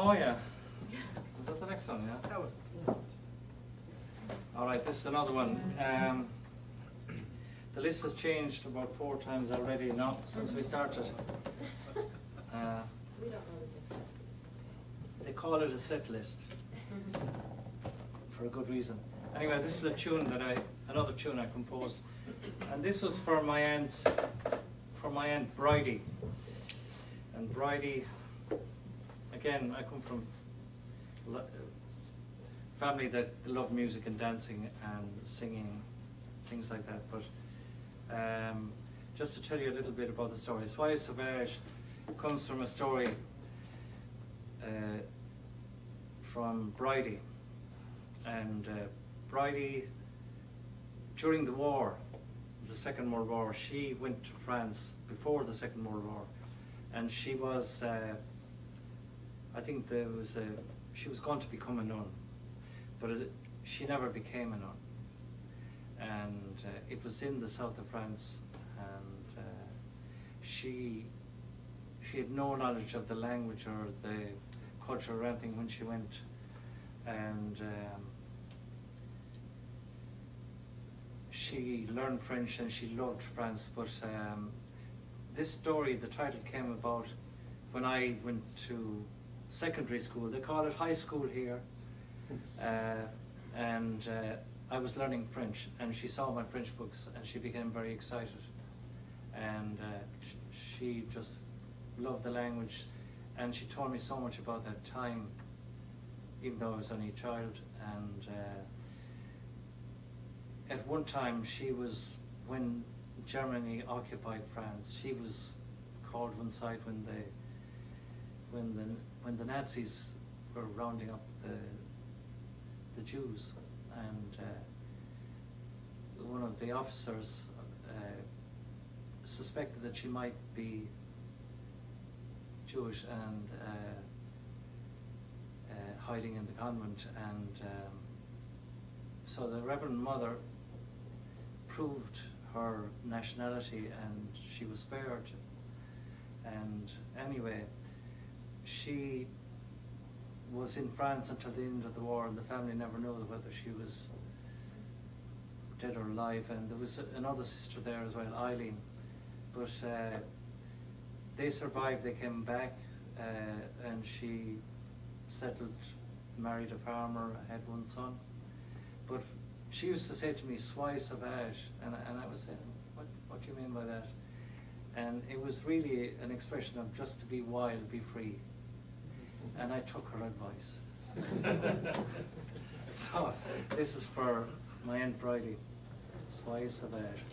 Oh yeah. Was that the next one? Yeah. That was. All right. This is another one. The list has changed about 4 times already now since we started. We don't know the difference. They call it a set list for a good reason. Anyway, this is a tune that another tune I composed, and this was for my aunt Bridie. And Bridie, again, I come from a family that love music and dancing and singing, things like that. But just to tell you a little bit about the story, Soyez Sauvage comes from a story from Bridie. And Bridie, during the war, the Second World War, she went to France before the Second World War, and she was, I think she was going to become a nun, but she never became a nun. And it was in the south of France, and she had no knowledge of the language or the culture or anything when she went, and she learned French and she loved France. But this story, the title came about when I went to secondary school. They call it high school here, and I was learning French, and she saw my French books and she became very excited, and she just loved the language, and she told me so much about that time, even though I was only a child. And at one time she was, when Germany occupied France, she was called one side when the Nazis were rounding up the Jews, and one of the officers suspected that she might be Jewish and hiding in the convent, and so the Reverend Mother proved her nationality and she was spared. And anyway, she was in France until the end of the war, and the family never knew whether she was dead or alive. And there was another sister there as well, Eileen, but they survived. They came back, and she settled, married a farmer, had one son. But she used to say to me, "Soyez Sauvage," and I was saying, what do you mean by that? And it was really an expression of just to be wild, be free. And I took her advice. So this is for my Aunt Bridie, Soyez Sauvage.